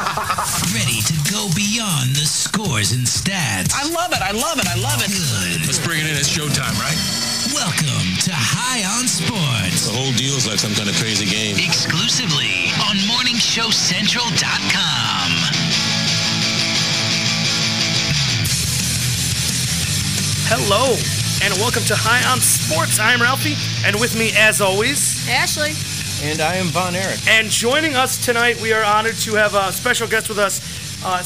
Ready to go beyond the scores and stats. I love it. Good. Let's bring it in. It's showtime, right? Welcome to High on Sports. The whole deal is like some kind of crazy game. Exclusively on MorningShowCentral.com. Hello, and welcome to High on Sports. I'm Ralphie, and with me, as always, Ashley. And I am Von Erich. And joining us tonight, we are honored to have a special guest with us,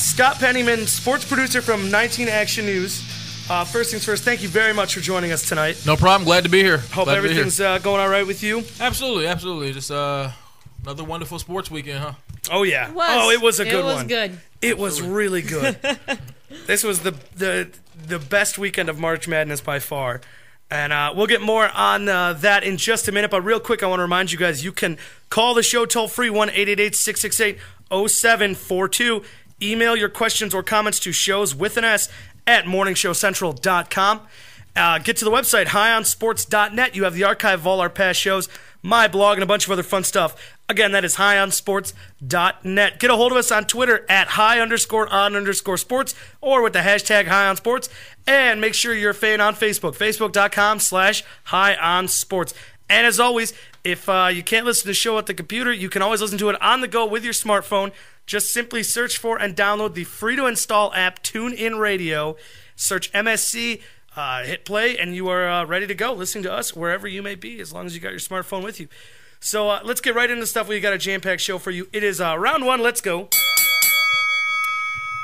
Scott Pennyman, sports producer from 19 Action News. First things first, thank you very much for joining us tonight. No problem. Glad to be here. Hope everything's going all right with you. Absolutely. Just another wonderful sports weekend, huh? Oh, yeah. It was a good one. It was really good. This was the best weekend of March Madness by far. And we'll get more on that in just a minute. But real quick, I want to remind you guys, you can call the show toll-free, 1-888-668-0742. Email your questions or comments to shows with an S at morningshowcentral.com. Get to the website, highonsports.net. You have the archive of all our past shows, my blog, and a bunch of other fun stuff. Again, that is highonsports.net. Get a hold of us on Twitter at high_on_sports or with the hashtag HighOnSports. And make sure you're a fan on Facebook, facebook.com/HighOnSports. And as always, if you can't listen to the show at the computer, you can always listen to it on the go with your smartphone. Just simply search for and download the free-to-install app TuneIn Radio. Search MSC, hit play, and you are ready to go listening to us wherever you may be, as long as you got your smartphone with you. So let's get right into stuff. We got a jam-packed show for you. It is round one. Let's go.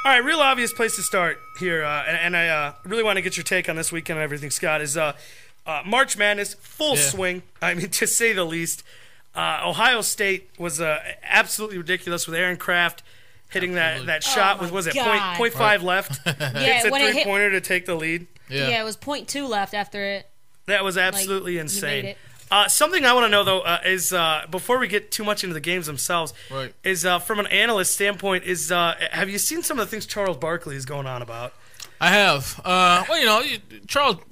All right, real obvious place to start here, and I really want to get your take on this weekend and everything, Scott, is March Madness, full swing, I mean, to say the least. Ohio State was absolutely ridiculous with Aaron Kraft hitting that shot with, was it, .5 left? Hits a three-pointer to take the lead. Yeah, it was .2 left after it. That was absolutely insane. Something I want to know, though, is before we get too much into the games themselves, is from an analyst standpoint, have you seen some of the things Charles Barkley is going on about? I have. Well, Chuck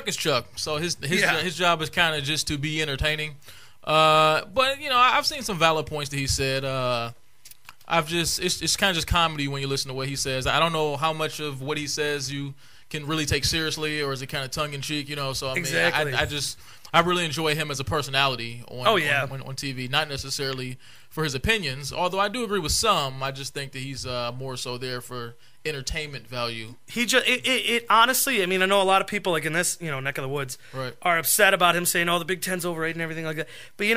is Chuck, so his job is kind of just to be entertaining. But I've seen some valid points that he said. It's kind of just comedy when you listen to what he says. I don't know how much of what he says you can really take seriously, or is it kind of tongue in cheek? So I mean, exactly. I really enjoy him as a personality on TV, not necessarily for his opinions, although I do agree with some. I just think that he's more so there for entertainment value. Honestly, I mean, I know a lot of people like in this neck of the woods are upset about him saying, "Oh, the Big Ten's overrated" and everything like that. But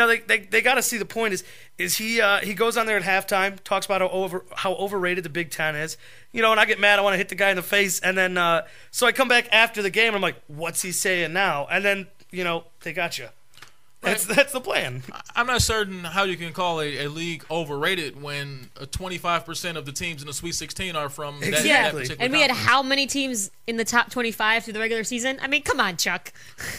they got to see the point is he goes on there at halftime, talks about how overrated the Big Ten is. And I get mad, I want to hit the guy in the face, and then so I come back after the game and I'm like, what's he saying now? And then they got you. That's the plan. I'm not certain how you can call a league overrated when 25% of the teams in the Sweet 16 are from that particular and we had how many teams in the top 25 through the regular season? I mean, come on, Chuck.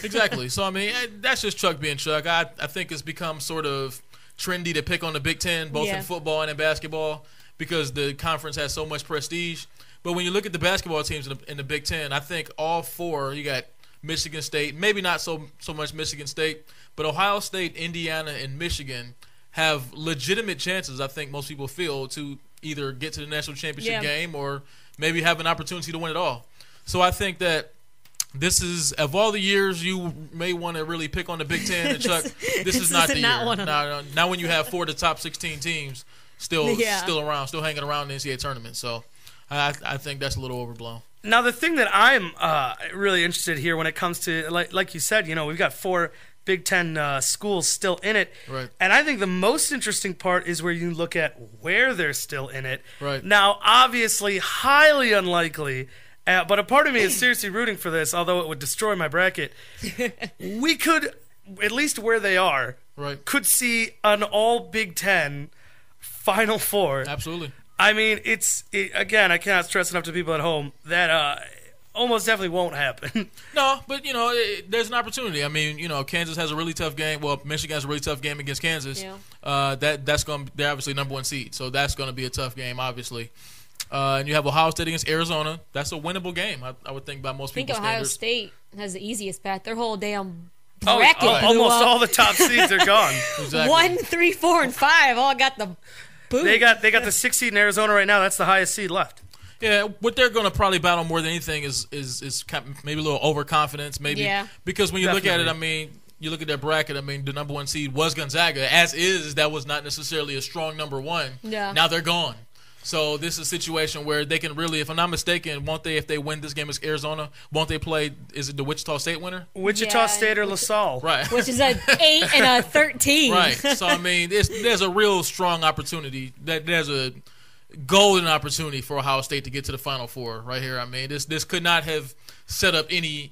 Exactly. So, I mean, that's just Chuck being Chuck. I think it's become sort of trendy to pick on the Big Ten, both in football and in basketball, because the conference has so much prestige. But when you look at the basketball teams in the Big Ten, I think all four, you got Michigan State, maybe not so much Michigan State, but Ohio State, Indiana, and Michigan have legitimate chances, I think most people feel, to either get to the national championship game or maybe have an opportunity to win it all. So I think that this is, of all the years you may want to really pick on the Big Ten, and Chuck, this is not the year. Now when you have 4 of the top 16 teams still around, still hanging around the NCAA tournament. So I think that's a little overblown. Now, the thing that I'm really interested here when it comes to, like you said, we've got 4 Big Ten schools still in it. Right. And I think the most interesting part is where you look at where they're still in it. Right. Now, obviously, highly unlikely, but a part of me is seriously rooting for this, although it would destroy my bracket. We could, at least where they are, could see an all Big Ten Final Four. Absolutely. I mean, again, I cannot stress enough to people at home that almost definitely won't happen. No, but, there's an opportunity. I mean, Kansas has a really tough game. Well, Michigan has a really tough game against Kansas. Yeah. They're obviously number 1 seed, so that's going to be a tough game, obviously. And you have Ohio State against Arizona. That's a winnable game, I would think, by most people's standards. Ohio State has the easiest path. Their whole damn bracket almost all the top seeds are gone. Exactly. 1, 3, 4, and 5 all got the Boom. They got the 6th seed in Arizona right now. That's the highest seed left. Yeah, what they're going to probably battle more than anything is maybe a little overconfidence, maybe. Yeah. Because when you look at it, Definitely. I mean, you look at that bracket, I mean, the number 1 seed was Gonzaga. As is, that was not necessarily a strong number 1. Yeah. Now they're gone. So this is a situation where they can really, if I'm not mistaken, won't they, if they win this game against Arizona, won't they play, is it the Wichita State winner? Wichita Yeah, State or LaSalle. Right. Which is a 8 and a 13. Right. So, I mean, there's a real strong opportunity. There's a golden opportunity for Ohio State to get to the Final Four right here. I mean, this could not have set up any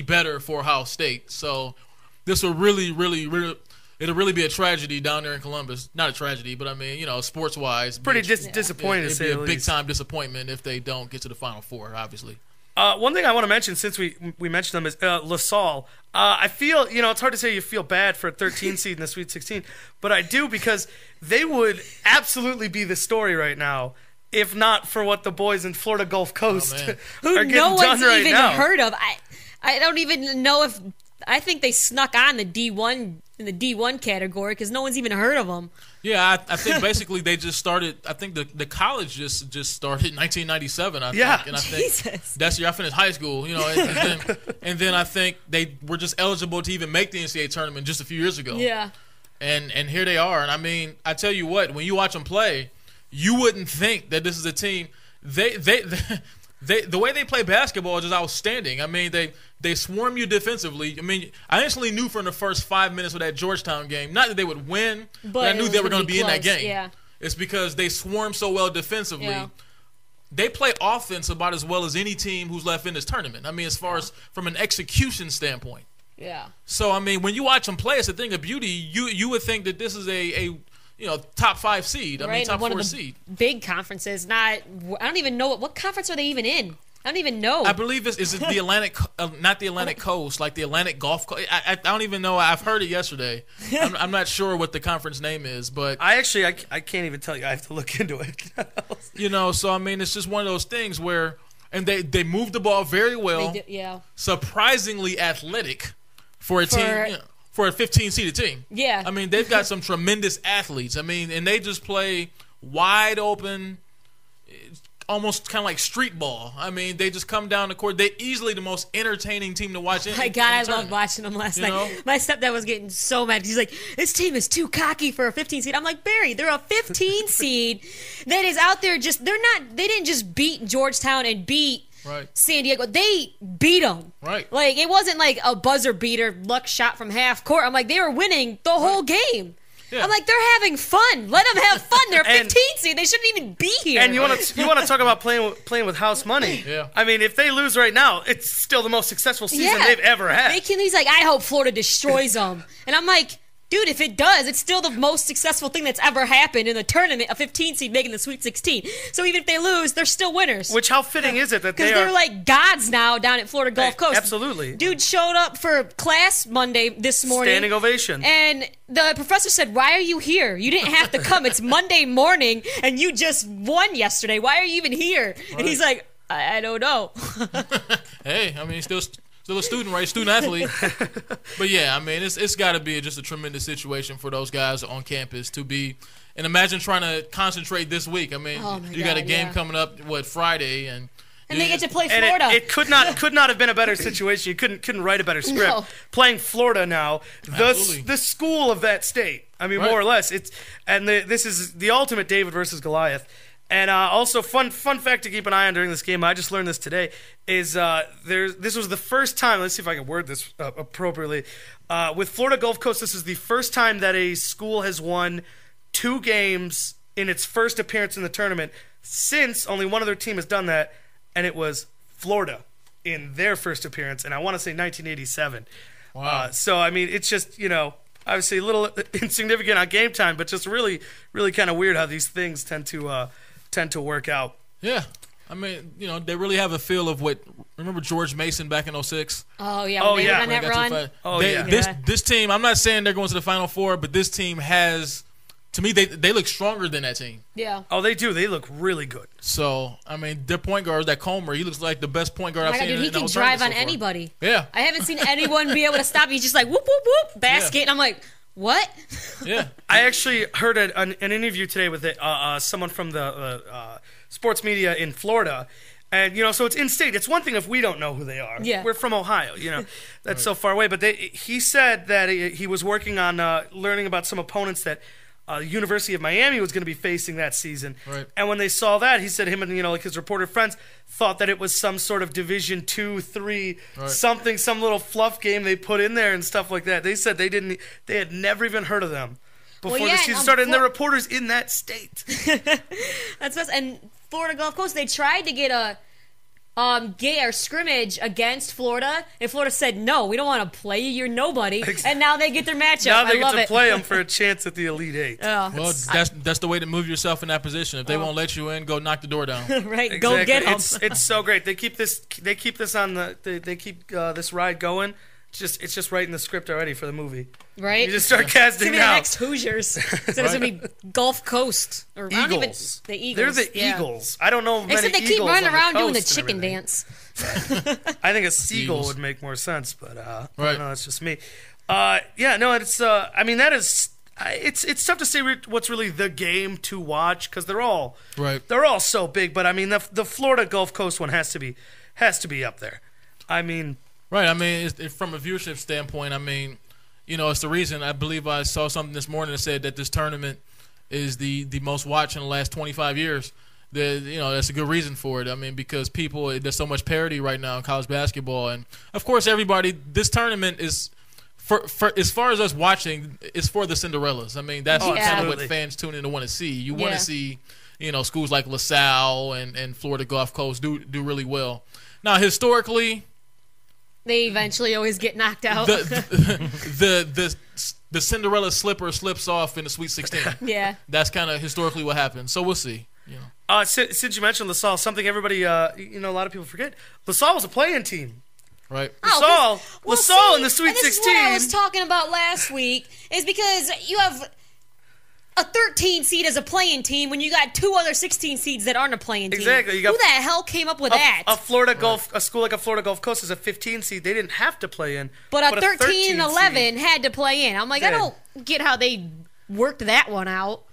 better for Ohio State. So this will really it'll really be a tragedy down there in Columbus. Not a tragedy, but I mean, sports-wise. Pretty disappointing to say the It'd be a least. big-time disappointment if they don't get to the Final Four, obviously. One thing I want to mention, since we mentioned them, is LaSalle. I feel, it's hard to say you feel bad for a 13 seed in the Sweet 16, but I do, because they would absolutely be the story right now, if not for what the boys in Florida Gulf Coast are Who getting no done one's right even now. heard of. I don't even know if I think they snuck on the D1 in the D1 category because no one's even heard of them. Yeah, I think basically they just started. I think the college just started in 1997. I Yeah. think, and I think Jesus. that's the year I finished high school. And then I think they were just eligible to even make the NCAA tournament just a few years ago. Yeah. And here they are. And I mean, I tell you what, when you watch them play, you wouldn't think that this is a team. The way they play basketball is just outstanding. I mean, they swarm you defensively. I mean, I instantly knew from the first 5 minutes of that Georgetown game, not that they would win, but I it knew was they were gonna going to be be in that close, game. yeah. It's because they swarm so well defensively. Yeah. They play offense about as well as any team who's left in this tournament. I mean, as far as from an execution standpoint. Yeah. So, I mean, when you watch them play, it's a thing of beauty. You would think that this is a top 5 seed. I mean, top one 4 of the seed. big conferences. I don't even know what conference are they even in. I don't even know. I believe is it the Atlantic, not the Atlantic Coast, like the Atlantic Gulf Coast. I don't even know. I've heard it yesterday. I'm not sure what the conference name is, but I can't even tell you. I have to look into it. So I mean, it's just one of those things where, and they move the ball very well. Yeah. Surprisingly athletic for a team. For a 15-seeded team. Yeah. I mean, they've got some tremendous athletes. I mean, and they just play wide open, almost kind of like street ball. I mean, they just come down the court. They're easily the most entertaining team to watch. My God, I loved watching them last night. My stepdad was getting so mad. He's like, this team is too cocky for a 15 seed. I'm like, Barry, they're a 15 seed that is out there they didn't just beat Georgetown and beat San Diego. They beat them. Right. Like, it wasn't like a buzzer beater, luck shot from half court. I'm like, they were winning the whole game. Yeah. I'm like, they're having fun. Let them have fun. They're 15 seed. They shouldn't even be here. And you want to talk about playing with house money? Yeah. I mean, if they lose right now, it's still the most successful season they've ever had. He's like, I hope Florida destroys them. And I'm like, dude, if it does, it's still the most successful thing that's ever happened in the tournament, a 15 seed making the Sweet 16. So even if they lose, they're still winners. Which, how fitting is it that they're like gods now down at Florida Gulf Coast. Absolutely. Dude showed up for class Monday this morning. Standing ovation. And the professor said, why are you here? You didn't have to come. It's Monday morning, and you just won yesterday. Why are you even here? Right. And he's like, I don't know. Hey, I mean, still a student, right? Student athlete. But yeah, I mean, it's got to be just a tremendous situation for those guys on campus to be. And imagine trying to concentrate this week. I mean, you got a game coming up, Friday, and they get to play Florida. And it could not have been a better situation. You couldn't write a better script. No. Playing Florida now, the school of that state. I mean, more or less. This is the ultimate David versus Goliath. And also, fun fact to keep an eye on during this game, I just learned this today, is this was the first time, let's see if I can word this appropriately, with Florida Gulf Coast, this is the first time that a school has won 2 games in its first appearance in the tournament since only one other team has done that, and it was Florida in their first appearance, and I want to say 1987. Wow. So, I mean, it's just, obviously a little insignificant on game time, but just really, really kind of weird how these things tend to work out. Yeah. I mean, they really have a feel of what. Remember George Mason back in 2006? Oh, yeah. When they went on that run. This team, I'm not saying they're going to the Final Four, but this team has, to me, they look stronger than that team. Yeah. Oh, they do. They look really good. So, I mean, their point guard, that Comer, he looks like the best point guard I've seen. Dude, he can drive on anybody. Yeah. I haven't seen anyone be able to stop. He's just like, whoop, whoop, whoop, basket. Yeah. And I'm like, What? Yeah. I actually heard an interview today with someone from the sports media in Florida. And, so it's in-state. It's one thing if we don't know who they are. Yeah. We're from Ohio, That's so far away. But he said that he was working on learning about some opponents that University of Miami was going to be facing that season. Right. And when they saw that, he said him and, his reporter friends thought that it was some sort of Division 2, 3, something, some little fluff game they put in there and stuff like that. They said they had never even heard of them before the season started. And they're reporters in that state. That's us. And Florida Gulf Coast, they tried to get a scrimmage against Florida, and Florida said, no, we don't want to play you, you're nobody. And now they get their matchup. Now they get to play them for a chance at the Elite Eight. Oh, well, that's the way to move yourself in that position. If they won't let you in, go knock the door down. Right, exactly. Go get them. It's so great. They keep this on this ride going. It's just right in the script already for the movie. Right? You just start casting now. It's going to be the next Hoosiers. So it's going to be Gulf Coast. Or Eagles. The Eagles. They're the Eagles. I don't know many Except they keep Eagles running on the around doing the coast and chicken everything. dance. I think a seagull would make more sense, but I don't know, that's just me. It's it's tough to say what's really the game to watch because they're all so big. But I mean, the Florida Gulf Coast one has to be up there. I mean, right. I mean, from a viewership standpoint, I mean, it's the reason. I believe I saw something this morning that said that this tournament is the most watched in the last 25 years. That's a good reason for it. I mean, because there's so much parity right now in college basketball, and of course, this tournament is for as far as us watching, it's for the Cinderellas. I mean, that's kind of what fans tune in to want to see. You want to see, schools like LaSalle and Florida Gulf Coast do really well. Now, historically, they eventually always get knocked out. The Cinderella slipper slips off in the Sweet 16. Yeah, that's kind of historically what happens. So we'll see. Since you mentioned LaSalle, something everybody, a lot of people forget. LaSalle was a play-in team. Right. LaSalle in the Sweet 16. This is what I was talking about last week. Is because you have a 13 seed as a play-in team when you got two other 16 seeds that aren't a play-in team. Exactly. Who the hell came up with that? A school like a Florida Gulf Coast is a 15 seed. They didn't have to play in. But a 13 and 11 had to play in. I'm like, I don't get how they worked that one out.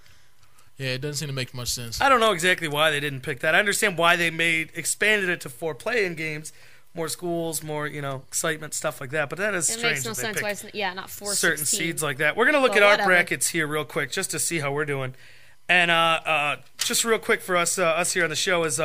Yeah, it doesn't seem to make much sense. I don't know exactly why they didn't pick that. I understand why they expanded it to 4 play-in games, more schools, more excitement, stuff like that. But that is strange. It makes no sense why it's not 4 certain 16. seeds like that. We're gonna look at our brackets here real quick just to see how we're doing, and just real quick for us here on the show is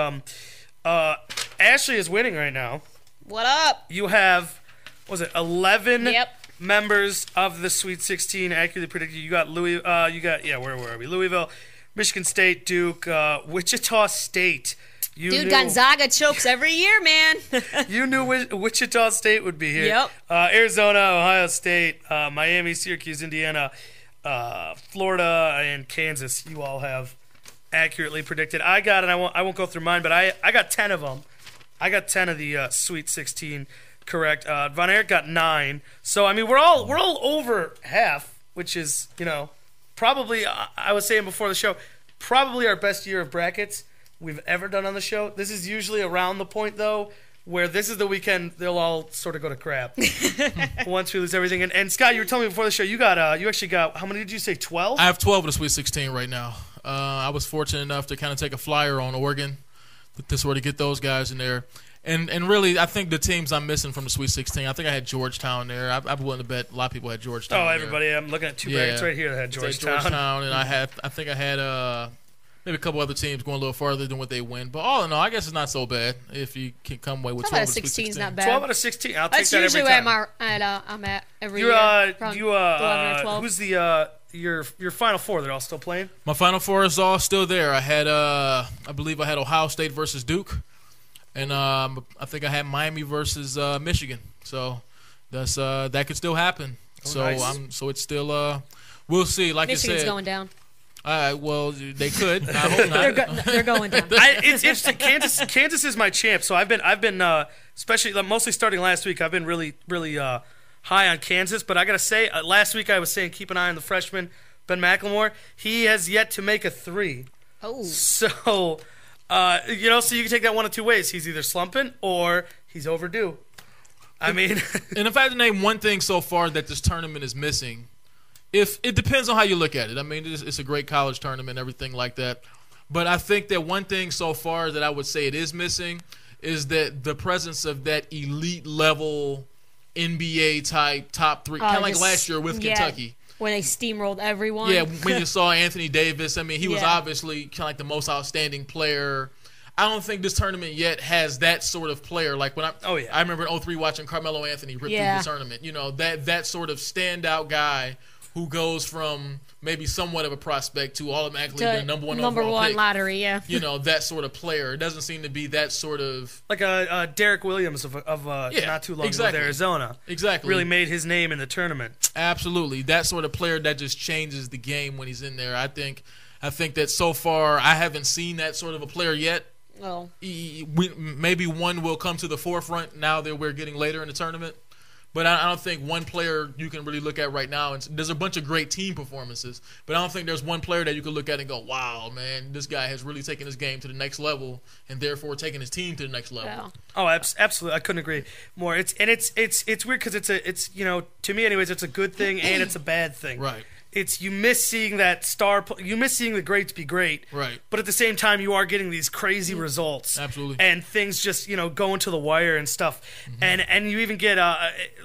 Ashley is winning right now. What up? You have 11 members of the Sweet 16 accurately predicted. You got where were we? Louisville, Michigan State, Duke, Wichita State. Gonzaga chokes every year, man. You knew Wichita State would be here. Yep. Arizona, Ohio State, Miami, Syracuse, Indiana, Florida, and Kansas. You all have accurately predicted. I won't go through mine, but I got 10 of them. I got 10 of the Sweet 16 correct. Von Erich got 9. So I mean, we're all over half, which is probably, I was saying before the show, probably our best year of brackets we've ever done on the show. This is usually around the point, though, where this is the weekend they'll all sort of go to crap once we lose everything. And Scott, you were telling me before the show, you actually got, how many did you say, 12? I have 12 of the Sweet 16 right now. I was fortunate enough to kind of take a flyer on Oregon to sort of get those guys in there. And really, I think the teams I'm missing from the Sweet 16, I think I had Georgetown there. I'm willing to bet a lot of people had Georgetown. Everybody. I'm looking at 2 brackets right here that had Georgetown. And I think I had maybe a couple other teams going a little farther than what they win. But all in all, I guess it's not so bad if you can come away with 12 out of 16 is not bad. 12 out of 16. I'll take that every time. That's usually where I'm at every year. Who's your Final Four? They're all still playing? My Final Four is all still there. I had I believe I had Ohio State versus Duke. And I think I had Miami versus Michigan, so that's that could still happen. Nice. So it's still we'll see. Like Michigan's I said, going down. Well, they could. I hope not. They're going down. It's interesting. Kansas is my champ. So I've been especially mostly starting last week. I've been really high on Kansas. But I gotta say, last week I was saying keep an eye on the freshman Ben McLemore. He has yet to make a 3. Oh, so. So you can take that one of 2 ways. He's either slumping or he's overdue. I mean, and if I had to name one thing so far that this tournament is missing, if it depends on how you look at it. I mean, it's a great college tournament, everything like that. But I think that one thing so far that I would say it is missing is that the presence of that elite level NBA type top three, kind of like last year with Kentucky. Where they steamrolled everyone. Yeah, when you saw Anthony Davis, I mean, he was obviously kind of like the most outstanding player. I don't think this tournament yet has that sort of player. Like when I remember in 03 watching Carmelo Anthony rip through the tournament. You know, that sort of standout guy who goes from maybe somewhat of a prospect to automatically the number one overall pick. Lottery, You know, that sort of player. It doesn't seem to be that sort of like a Derek Williams of not too long ago with Arizona. Exactly, really made his name in the tournament. Absolutely, that sort of player that just changes the game when he's in there. I think that so far I haven't seen that sort of a player yet. Well, maybe one will come to the forefront now that we're getting later in the tournament. But I don't think one player you can really look at right now. And there's a bunch of great team performances, but I don't think there's one player that you can look at and go, wow, man, this guy has really taken his game to the next level and therefore taken his team to the next level. Yeah. Oh, absolutely. I couldn't agree more. It's weird because it's you know, to me anyways, it's a good thing and it's a bad thing. Right. It's you miss seeing you miss seeing the greats be great. Right. But at the same time, you are getting these crazy results. Absolutely. And things just, you know, going to the wire and stuff. Mm-hmm. And you even get,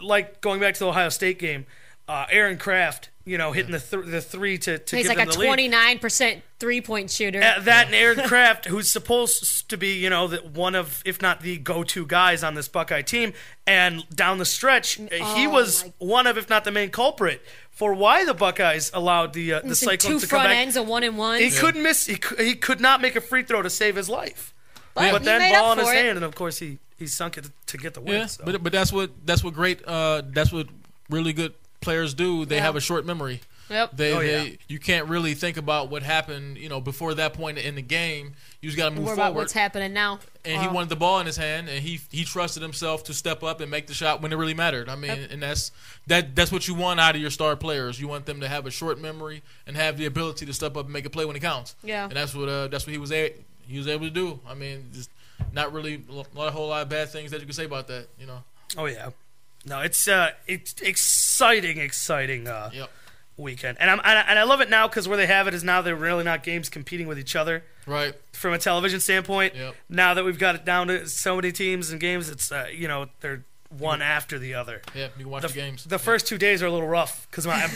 like going back to the Ohio State game, Aaron Kraft, you know, hitting the three to he's give like them the lead. He's like a 29% three-point shooter. That and Aaron Kraft, who's supposed to be, you know, one of, if not the go-to guys on this Buckeye team. And down the stretch, he was one of, if not the main culprit for why the Buckeyes allowed the Cyclones to come back. Two front ends, a 1-and-1. He couldn't miss. He could not make a free throw to save his life. But then ball in his hand, and of course he sunk it to get the win. Yeah, so. but that's what really good players do. They have a short memory. Yep. You can't really think about what happened, you know, before that point in the game. You just got to move forward. About what's happening now. And he wanted the ball in his hand, and he trusted himself to step up and make the shot when it really mattered. I mean, and that's what you want out of your star players. You want them to have a short memory and have the ability to step up and make a play when it counts. Yeah. And that's what he was able to do. I mean, just not really a whole lot of bad things that you can say about that, you know. Oh yeah. No, it's exciting weekend, and I love it now because where they have it is now they're really not games competing with each other. Right. From a television standpoint, now that we've got it down to so many teams and games, it's you know, they're one after the other. Yeah, you can watch the games. The first 2 days are a little rough because my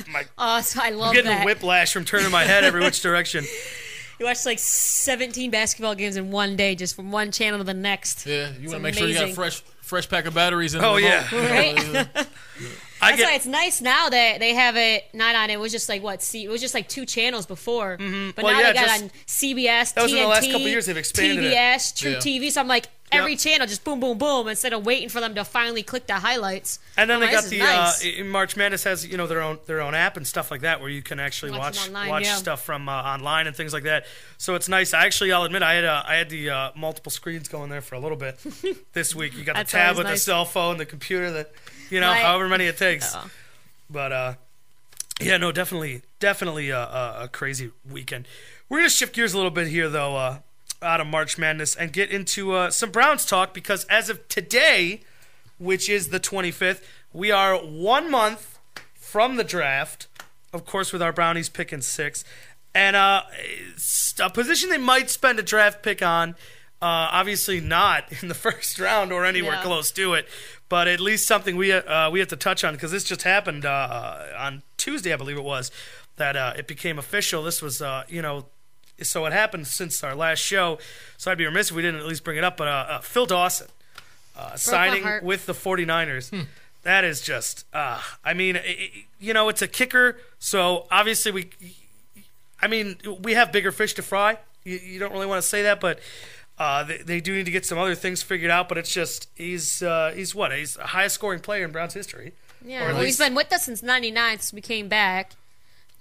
so I love I'm getting that. whiplash from turning my head every which direction. You watch like 17 basketball games in one day, just from one channel to the next. Yeah, you want to make sure you got a fresh pack of batteries in the remote. Right? That's why it's nice now that they have it not on. It was just like it was just like 2 channels before, but now they got on CBS, that was TNT, in the last couple of years they've expanded TBS, it. True TV. So I'm like every channel just boom, boom, boom instead of waiting for them to finally click the highlights. And then they got the March Madness has, you know, their own app and stuff like that where you can actually watch stuff from online and things like that. So it's nice. I'll admit I had the multiple screens going there for a little bit this week. You got the tablet, the cell phone, the computer, that, you know, however many it takes. But yeah, no, definitely a crazy weekend. We're gonna shift gears a little bit here though, out of March Madness and get into some Browns talk because as of today, which is the 25th, we are 1 month from the draft. Of course, with our Brownies picking 6, and a position they might spend a draft pick on. Obviously not in the first round or anywhere close to it, but at least something we have to touch on because this just happened on Tuesday, I believe it was, that it became official. This was, you know, so it happened since our last show, so I'd be remiss if we didn't at least bring it up, but Phil Dawson signing with the 49ers. That is just, I mean, you know, it's a kicker, so obviously we have bigger fish to fry. You don't really want to say that, but they do need to get some other things figured out, but it's just he's the highest scoring player in Browns history. Yeah, well, he's been with us since '99, since we came back,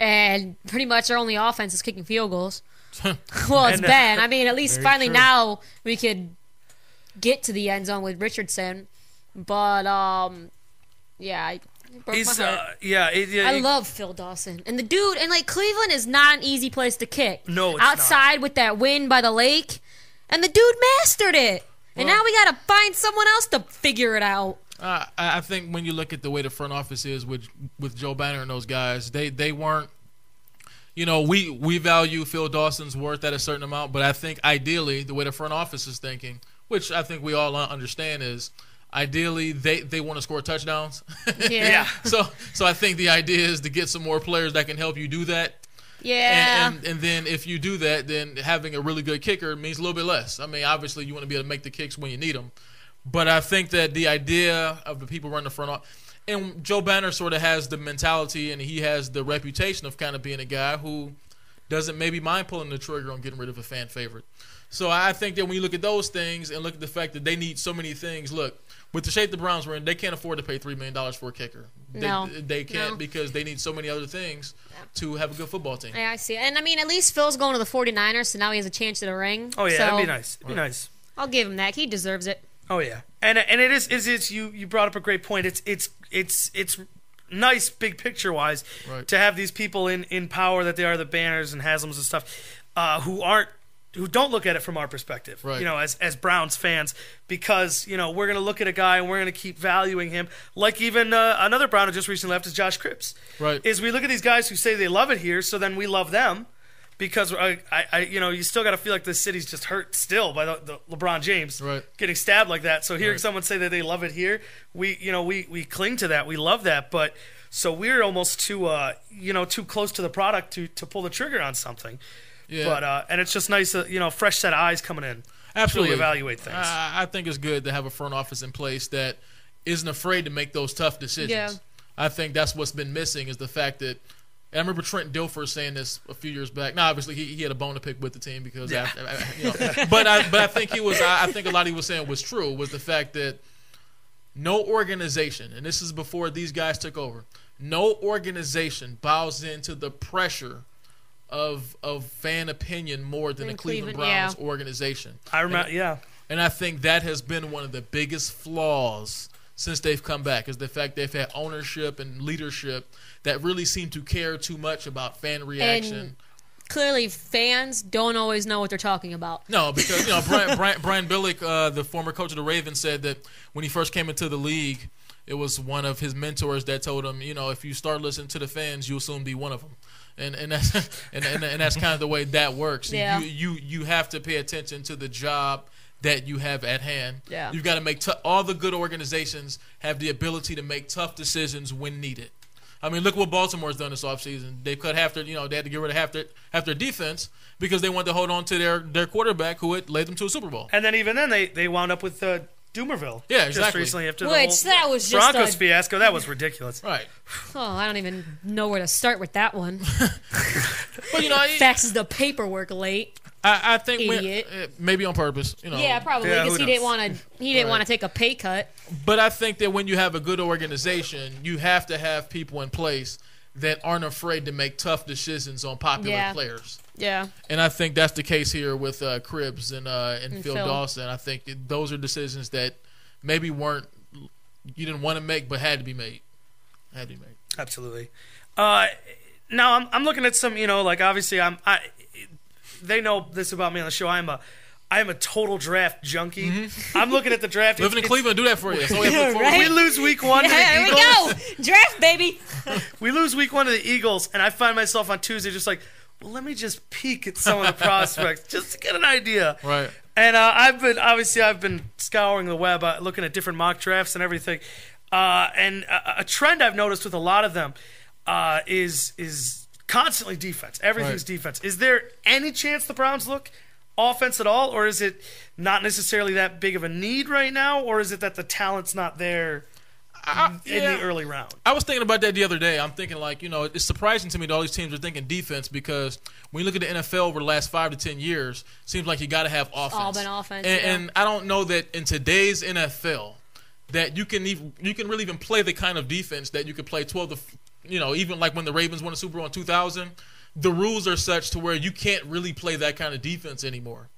and pretty much our only offense is kicking field goals. Well, it's been. I mean, at least finally now we could get to the end zone with Richardson, but yeah. I love Phil Dawson. And the dude, and like Cleveland is not an easy place to kick. No, it's outside not. With that win by the lake, and the dude mastered it. And now we got to find someone else to figure it out. I think when you look at the way the front office is with Joe Banner and those guys, they weren't. We value Phil Dawson's worth at a certain amount, but I think ideally the way the front office is thinking, which I think we all understand, is ideally they want to score touchdowns. Yeah. So I think the idea is to get some more players that can help you do that. Yeah. And then if you do that, then having a really good kicker means a little bit less. I mean, obviously you want to be able to make the kicks when you need them. But I think that the idea of the people running the front office, and Joe Banner sort of has the mentality and he has the reputation of kind of being a guy who doesn't maybe mind pulling the trigger on getting rid of a fan favorite. So I think that when you look at those things and look at the fact that they need so many things, look, with the shape the Browns were in, they can't afford to pay $3 million for a kicker. They can't because they need so many other things to have a good football team. Yeah, I see. And, I mean, at least Phil's going to the 49ers, so now he has a chance at a ring. Oh, yeah, so, that'd be nice. It'd be nice. I'll give him that. He deserves it. Oh, yeah. And it is you brought up a great point. It's nice big picture wise to have these people in power that they are, the Banners and Haslams and stuff, who don't look at it from our perspective, as Browns fans, because we're going to look at a guy and we're going to keep valuing him. Like even another Brown who just recently left is Josh Cripps. Right. Is we look at these guys who say they love it here, so then we love them. Because you still got to feel like the city's just hurt still by the LeBron James getting stabbed like that. So hearing someone say that they love it here, we cling to that, we love that. But so we're almost too close to the product to pull the trigger on something. Yeah. But and it's just nice, fresh set of eyes coming in. Absolutely, to really evaluate things. I think it's good to have a front office in place that isn't afraid to make those tough decisions. Yeah. I think that's what's been missing is the fact that. And I remember Trent Dilfer saying this a few years back. Now, obviously, he had a bone to pick with the team because, but I think I think a lot he was saying was true was the fact that no organization, and this is before these guys took over, no organization bows into the pressure of fan opinion more than the Cleveland Browns organization. I remember, and I think that has been one of the biggest flaws since they've come back is the fact they've had ownership and leadership that really seem to care too much about fan reaction. And clearly, fans don't always know what they're talking about. No, because Brian Billick, the former coach of the Ravens, said that when he first came into the league, it was one of his mentors that told him, if you start listening to the fans, you'll soon be one of them. And that's and that's kind of the way that works. Yeah. You have to pay attention to the job that you have at hand. Yeah. You've got to make all the good organizations have the ability to make tough decisions when needed. I mean, look what Baltimore's done this offseason. They cut half their, they had to get rid of half their defense because they wanted to hold on to their quarterback who had led them to a Super Bowl. And then even then they wound up with Doomerville. Yeah, exactly. Just recently after that was just Broncos fiasco. That was ridiculous. Right. Oh, I don't even know where to start with that one. But faxes the paperwork late. I think Idiot. Maybe on purpose. Yeah, probably because he didn't want to take a pay cut. But I think that when you have a good organization, you have to have people in place that aren't afraid to make tough decisions on popular players. Yeah. And I think that's the case here with Cribbs and Phil Dawson. I think those are decisions that maybe you didn't want to make but had to be made. Absolutely. Now I'm looking at some, obviously they know this about me on the show. I am a total draft junkie. Mm-hmm. I'm looking at the draft. Living in Cleveland, do that for you. That's all we have to look right? We lose week 1 to the Here Eagles. we go. Draft, baby. We lose week 1 to the Eagles, and I find myself on Tuesday just like, well, let me just peek at some of the prospects just to get an idea. Right. And I've been scouring the web, looking at different mock drafts and everything. And a trend I've noticed with a lot of them is constantly defense. Everything's defense. Is there any chance the Browns look offense at all, or is it not necessarily that big of a need right now, or is it that the talent's not there in the early round? I was thinking about that the other day. I'm thinking it's surprising to me that all these teams are thinking defense because when you look at the NFL over the last 5 to 10 years, it seems like you got to have offense. All been offense. And I don't know that in today's NFL that you can really even play the kind of defense that you could play 12 to even like when the Ravens won the Super Bowl in 2000, the rules are such to where you can't really play that kind of defense anymore.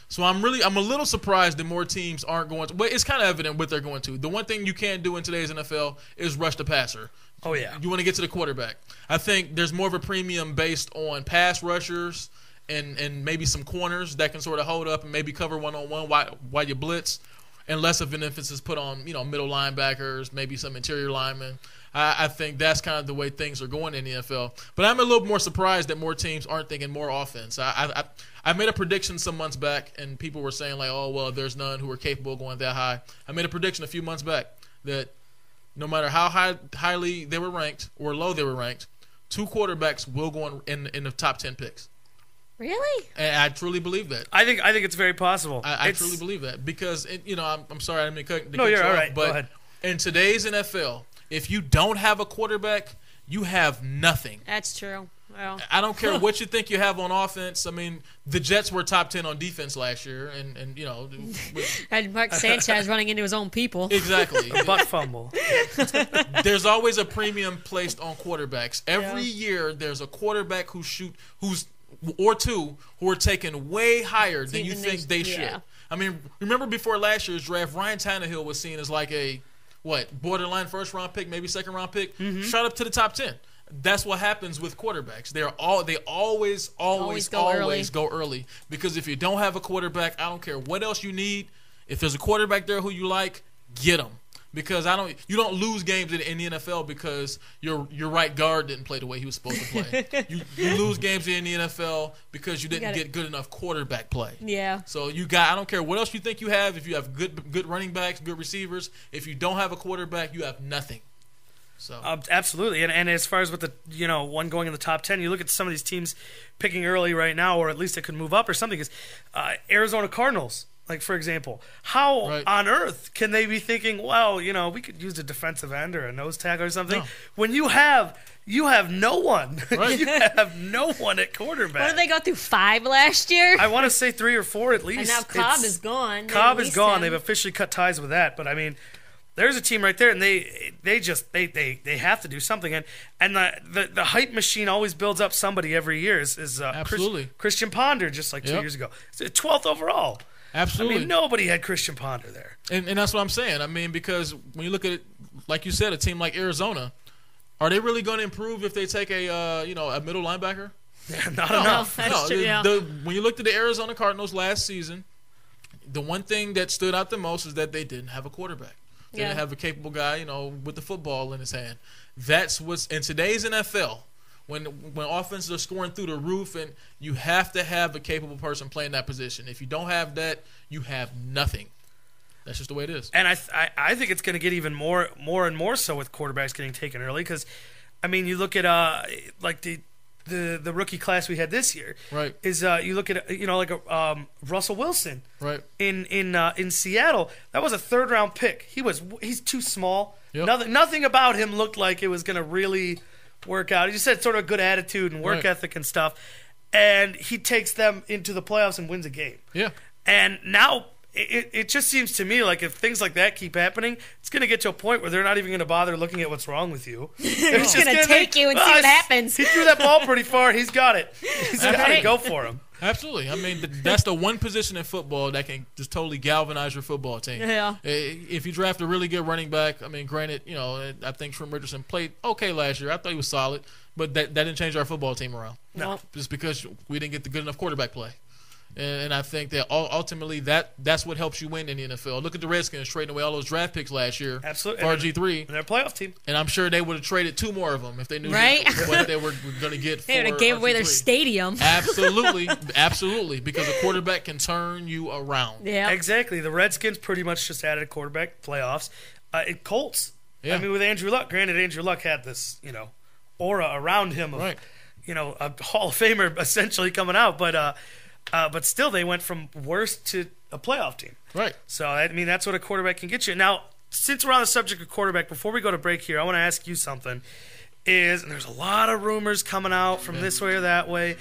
So I'm a little surprised that more teams aren't going to. But it's kind of evident what they're going to. The one thing you can't do in today's NFL is rush the passer. Oh, yeah. You want to get to the quarterback. I think there's more of a premium based on pass rushers and maybe some corners that can sort of hold up and maybe cover one-on-one while you blitz. and less of an emphasis put on, middle linebackers, maybe some interior linemen. I think that's kind of the way things are going in the NFL. But I'm a little more surprised that more teams aren't thinking more offense. I made a prediction some months back, and people were saying, like, oh, well, there's none who are capable of going that high. I made a prediction a few months back that no matter how highly they were ranked or low they were ranked, 2 quarterbacks will go in the top 10 picks. Really? And I truly believe that. I think it's very possible. I truly believe that because, I'm sorry I didn't mean to cut No, you're all right. But go ahead. In today's NFL, if you don't have a quarterback, you have nothing. That's true. Well, I don't care what you think you have on offense. I mean, the Jets were top 10 on defense last year, and had Mark Sanchez running into his own people. Exactly. Butt fumble. There's always a premium placed on quarterbacks. Every year, there's a quarterback or two who are taken way higher than you think they should. Yeah. I mean, remember before last year's draft, Ryan Tannehill was seen as like a borderline first-round pick, maybe second-round pick, shot up to the top 10. That's what happens with quarterbacks. They always go early because if you don't have a quarterback, I don't care what else you need. If there's a quarterback there who you like, get him. Because you don't lose games in the NFL because your right guard didn't play the way he was supposed to play. you lose games in the NFL because you didn't get good enough quarterback play. Yeah. So I don't care what else you think you have. If you have good running backs, good receivers, if you don't have a quarterback, you have nothing. So absolutely, and as far as with the one going in the top 10, you look at some of these teams picking early right now, or at least it could move up or something. Is Arizona Cardinals, like for example, how on earth can they be thinking, well, we could use a defensive end or a nose tackle or something when you have no one, right. You have no one at quarterback. What did they go through 5 last year? I want to say 3 or 4 at least. And now Cobb is gone. Cobb is gone. They've officially cut ties with that, but I mean. There's a team right there, and they have to do something, and the hype machine always builds up somebody every year. Is absolutely Christian Ponder just like 2 years ago, 12th overall. Absolutely, I mean nobody had Christian Ponder there, and that's what I'm saying. I mean because when you look at it, like you said, a team like Arizona, are they really going to improve if they take a middle linebacker? Not enough. That's true, when you looked at the Arizona Cardinals last season, the one thing that stood out the most is that they didn't have a quarterback. They didn't have a capable guy, with the football in his hand. That's what's in today's NFL. When offenses are scoring through the roof, and you have to have a capable person playing that position. If you don't have that, you have nothing. That's just the way it is. And I think it's going to get even more and more so with quarterbacks getting taken early because, I mean, you look at like the rookie class we had this year. Right. Is you look at like a Russell Wilson. Right. In Seattle, that was a 3rd-round pick. He's too small. Yep. Nothing about him looked like it was going to really work out. He just had sort of a good attitude and work ethic and stuff. And he takes them into the playoffs and wins a game. Yeah. And now it just seems to me like if things like that keep happening, it's going to get to a point where they're not even going to bother looking at what's wrong with you. They're just going to take you and see what happens. He threw that ball pretty far. He's got it. He's got to go for him. Absolutely. I mean, that's the one position in football that can just totally galvanize your football team. Yeah. If you draft a really good running back, I mean, granted, I think Trent Richardson played okay last year. I thought he was solid, but that didn't change our football team around. No. Just because we didn't get the good enough quarterback play. And I think that ultimately that's what helps you win in the NFL. Look at the Redskins trading away all those draft picks last year. Absolutely. For RG3. And they're a playoff team. And I'm sure they would have traded 2 more of them if they knew what they were going to get for They would have gave away their stadium. Absolutely. Absolutely. Because a quarterback can turn you around. Yeah. Exactly. The Redskins pretty much just added a quarterback, playoffs. Colts. Yeah. I mean, with Andrew Luck. Granted, Andrew Luck had this, aura around him of, a Hall of Famer essentially coming out. But still, they went from worst to a playoff team. Right. So, I mean, that's what a quarterback can get you. Now, since we're on the subject of quarterback, before we go to break here, I want to ask you something. And there's a lot of rumors coming out from this way or that way.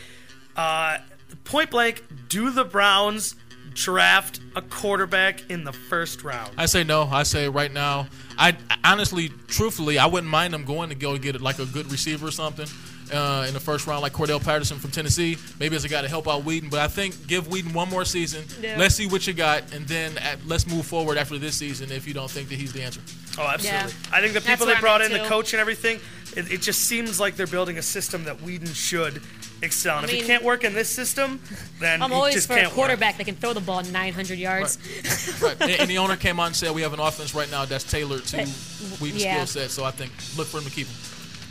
Point blank, do the Browns draft a quarterback in the 1st round? I say no. I say right now, I honestly, truthfully, I wouldn't mind them going to go get like a good receiver or something. In the 1st round, like Cordell Patterson from Tennessee, maybe as a guy to help out Whedon. But I think give Whedon one more season. Yeah. Let's see what you got, and then let's move forward after this season if you don't think that he's the answer. Oh, absolutely. Yeah. I think the people they brought in, the coach and everything, it just seems like they're building a system that Whedon should excel. And if he can't work in this system, then I'm he always just for can't a quarterback work. that can throw the ball 900 yards. Right. And the owner came out and said we have an offense right now that's tailored to Weaver's skill set. So I think look for him to keep him.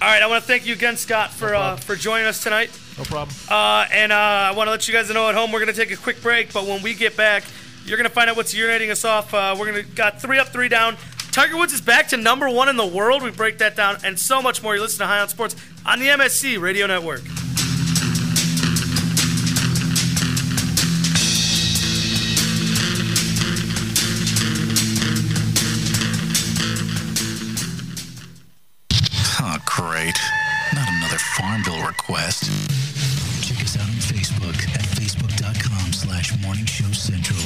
All right, I want to thank you again, Scott, for joining us tonight. No problem. And I want to let you guys know at home we're going to take a quick break, but when we get back, you're going to find out what's urinating us off. Got 3 up, 3 down. Tiger Woods is back to number 1 in the world. We break that down and so much more. You listen to High on Sports on the MSC Radio Network. Oh, great. Not another farm bill request. Check us out on Facebook at facebook.com/Morning Show Central.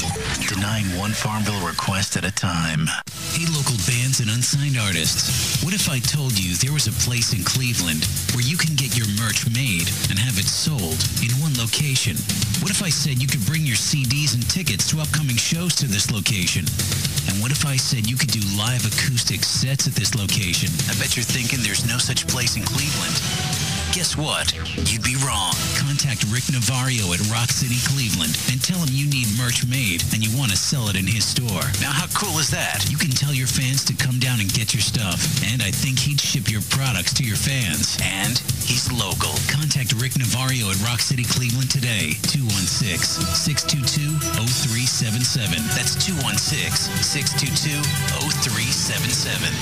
Denying one farm bill request at a time. Hey, local bands and unsigned artists. What if I told you there was a place in Cleveland where you can get your merch made and have it sold in one location? What if I said you could bring your CDs and tickets to upcoming shows to this location? And what if I said you could do live acoustic sets at this location? I bet you're thinking there's no such place in Cleveland. Guess what? You'd be wrong. Contact Rick Navario at Rock City, Cleveland, and tell him you need merch made and you want to sell it in his store. Now, how cool is that? You can tell your fans to come down and get your stuff, and I think he'd ship your products to your fans. And he's local. Contact Rick Navario at Rock City, Cleveland today. 216-622-0377. That's 216-622-0377.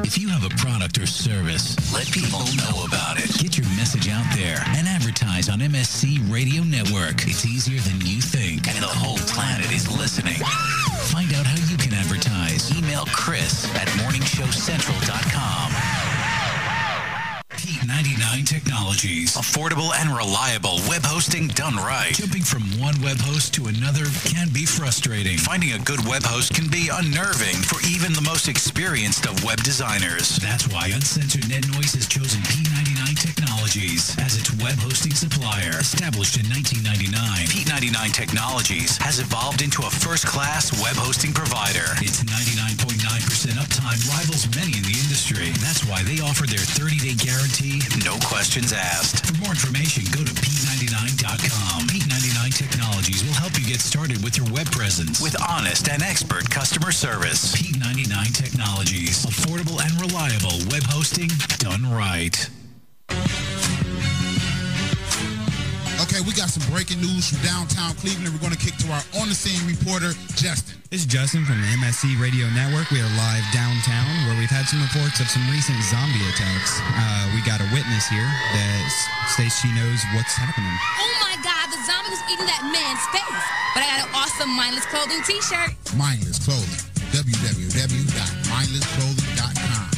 If you have a product or service, let people know about it. Get your message out there and advertise on MSC Radio Network. It's easier than you think, and the whole planet is listening. Find out how you can advertise. Email Chris at morningshowcentral.com. Heat 99 Technologies. Affordable and reliable web hosting done right. Jumping from one web host to another can be frustrating. Finding a good web host can be unnerving for even the most experienced of web designers. That's why Uncensored Net Noise has chosen P99 Technologies as its web hosting supplier. Established in 1999, P99 Technologies has evolved into a first-class web hosting provider. Its 99.9% uptime rivals many in the industry. That's why they offer their 30-day guarantee, no questions asked. For more information, go to P99.com. P99 Technologies will help you get started with your web presence with honest and expert customer service. P99 Technologies. Affordable and reliable web hosting done right. Okay, we got some breaking news from downtown Cleveland. We're going to kick to our on-the-scene reporter, Justin. This is Justin from the MSC Radio Network. We are live downtown where we've had some reports of some recent zombie attacks. We got a witness here that states she knows what's happening. Oh my God, the zombie was eating that man's face. But I got an awesome Mindless Clothing t-shirt. Mindless Clothing. www.mindlessclothing.com.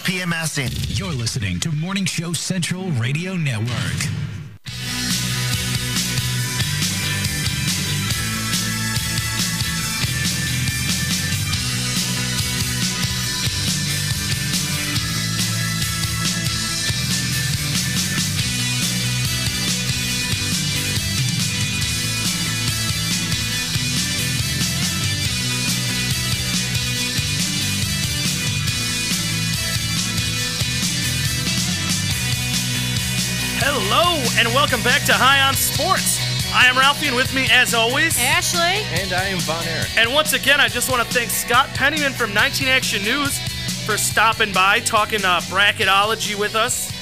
PMSing. You're listening to Morning Show Central Radio Network. Hello, and welcome back to High on Sports. I am Ralphie, and with me, as always, Ashley. And I am Von Erich. And once again, I just want to thank Scott Pennyman from 19 Action News for stopping by, talking bracketology with us,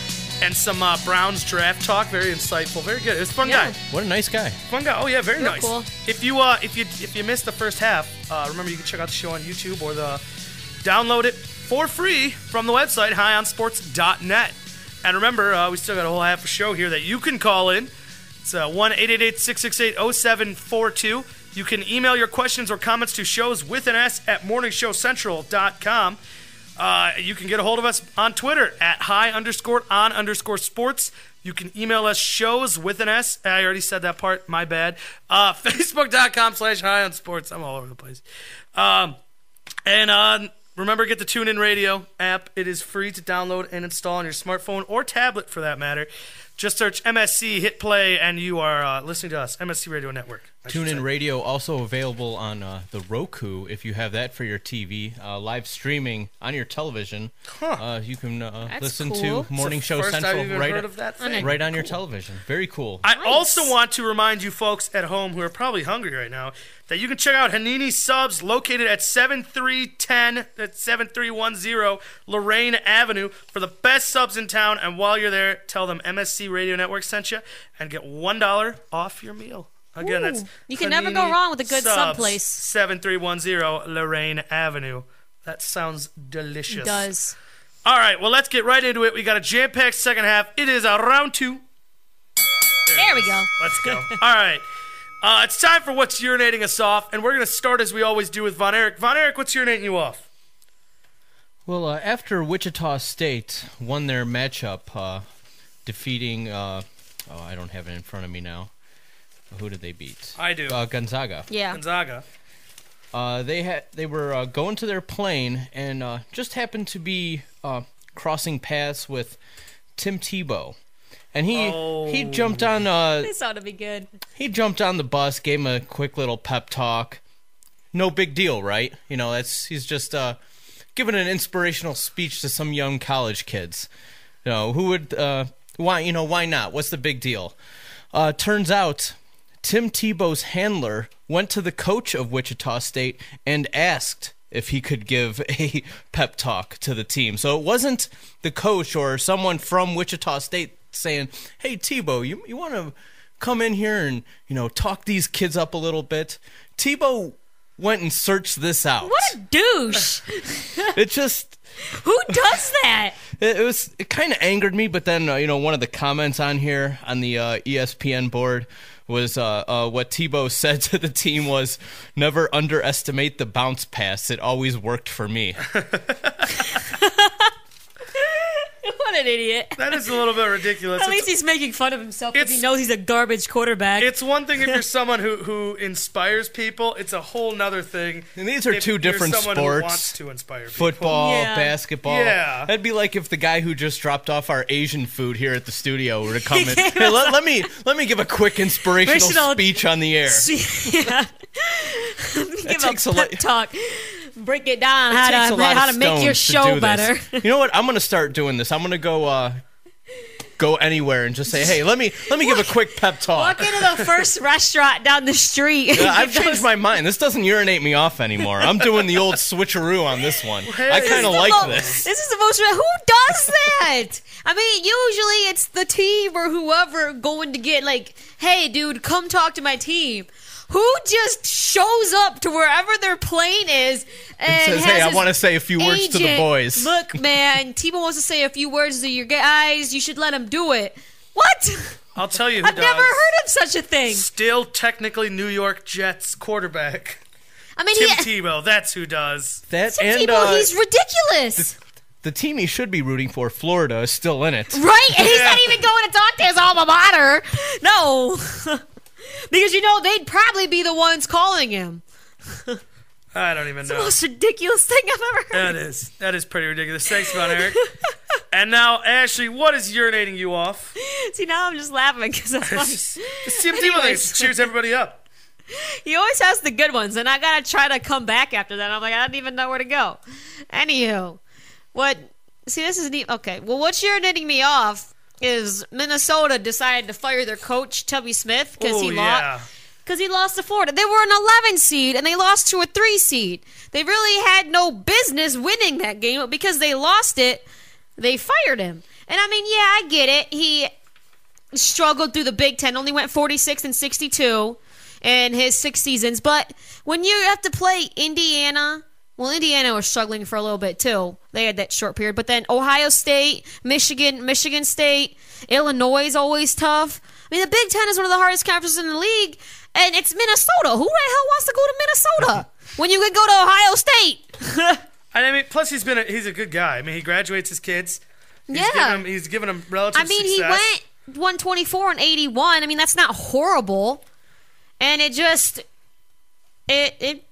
and some Browns draft talk. Very insightful, very good. It was a fun guy. What a nice guy. Fun guy. Oh yeah, very nice. Cool. If you missed the first half, remember you can check out the show on YouTube or download it for free from the website highonsports.net. And remember, we still got a whole half a show here that you can call in. It's 1-888-668-0742. You can email your questions or comments to shows with an S at morningshowcentral.com. You can get a hold of us on Twitter at high_on_sports. You can email us shows with an S. I already said that part. My bad. Facebook.com/high-on-sports. I'm all over the place. Remember, get the TuneIn Radio app. It is free to download and install on your smartphone or tablet, for that matter. Just search MSC, hit play, and you are listening to us, MSC Radio Network. TuneIn Radio also available on the Roku if you have that for your TV. Live streaming on your television. You can listen cool. to Morning Show Central right on your television. Very cool. I also want to remind you folks at home who are probably hungry right now that you can check out Hanini Subs located at 7310 Lorraine Avenue for the best subs in town. And while you're there, tell them MSC Radio Network sent you and get $1 off your meal. Again, that's you can never go wrong with a good sub place. 7310 Lorraine Avenue. That sounds delicious. It does. All right, well, let's get right into it. We got a jam-packed second half. It is round 2. There we go. Let's go. All right. It's time for What's Urinating Us Off, and we're going to start as we always do with Von Erich. Von Erich, what's urinating you off? Well, after Wichita State won their matchup, defeating, I don't have it in front of me now. Who did they beat? I do. Gonzaga. Yeah. Gonzaga. They were going to their plane and just happened to be crossing paths with Tim Tebow. And he jumped on. This ought to be good. He jumped on the bus, gave him a quick little pep talk. No big deal, right? You know, he's just giving an inspirational speech to some young college kids. You know, who would why not? What's the big deal? Turns out Tim Tebow's handler went to the coach of Wichita State and asked if he could give a pep talk to the team. So it wasn't the coach or someone from Wichita State saying, "Hey Tebow, you want to come in here and talk these kids up a little bit?" Tebow went and searched this out. What a douche! It just who does that? It kind of angered me, but then one of the comments on here on the ESPN board was what Tebow said to the team was, "Never underestimate the bounce pass. It always worked for me." What an idiot. That is a little bit ridiculous. At least he's making fun of himself because he knows he's a garbage quarterback. It's one thing if you're someone who inspires people. It's a whole nother thing. And these are two different sports. Who wants to inspire people. Football, basketball. Yeah. That'd be like if the guy who just dropped off our Asian food here at the studio were to come in. Hey, let me give a quick inspirational speech on the air. Yeah. Give a pep talk. Break it down how to make your show better. You know what? I'm going to start doing this. I'm going to go anywhere and just say, "Hey, let me give a quick pep talk." Walk into the first restaurant down the street. I've changed my mind. This doesn't urinate me off anymore. I'm doing the old switcheroo on this one. I kind of like this. This is the most. Who does that? I mean, usually it's the team or whoever going to get like, "Hey, dude, come talk to my team." Who just shows up to wherever their plane is and says, "Hey, I want to say a few words to the boys." Look, man, Tebow wants to say a few words to your guys. You should let him do it. What? I'll tell you who I've never heard of such a thing. Still technically New York Jets quarterback. I mean, Tim Tebow, that's who does. That Tim Tebow, he's ridiculous. the team he should be rooting for, Florida, is still in it. Right? And he's not even going to talk to his alma mater. No. Because, they'd probably be the ones calling him. I don't even know. It's the most ridiculous thing I've ever heard. That is pretty ridiculous. Thanks, Von Eric. And now, Ashley, what is urinating you off? See, now I'm just laughing because that's funny. The CMT one cheers everybody up. He always has the good ones, and I got to try to come back after that. I'm like, I don't even know where to go. Anywho, this is neat. Okay, well, what's urinating me off is Minnesota decided to fire their coach, Tubby Smith, because he lost to Florida. They were an 11 seed, and they lost to a 3 seed. They really had no business winning that game, but because they lost it, they fired him. And, I get it. He struggled through the Big Ten, only went 46-62 in his 6 seasons. But when you have to play Indiana was struggling for a little bit, too. They had that short period. But then Ohio State, Michigan State, Illinois is always tough. The Big Ten is one of the hardest conferences in the league. And it's Minnesota. Who the hell wants to go to Minnesota when you can go to Ohio State? Plus he's a good guy. He graduates his kids. He's given them relative success. He went 124 and 81. That's not horrible. And it just it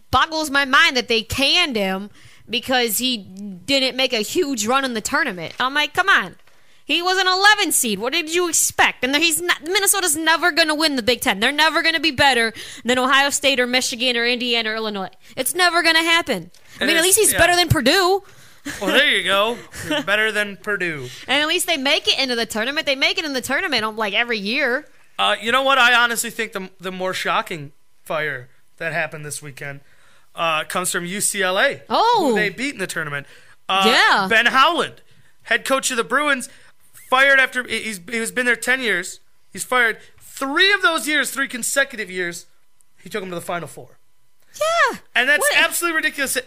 boggles my mind that they canned him because he didn't make a huge run in the tournament. I'm like, come on. He was an 11 seed. What did you expect? And Minnesota's never going to win the Big Ten. They're never going to be better than Ohio State or Michigan or Indiana or Illinois. It's never going to happen. At least he's better than Purdue. Well, there you go. You're better than Purdue. And at least they make it into the tournament. They make it in the tournament every year. You know what? I honestly think the more shocking fire that happened this weekend comes from UCLA. Oh. Who they beat in the tournament. Ben Howland, head coach of the Bruins, fired after he's been there 10 years. He's fired 3 of those years, 3 consecutive years. He took him to the Final Four. Yeah. And that's absolutely ridiculous.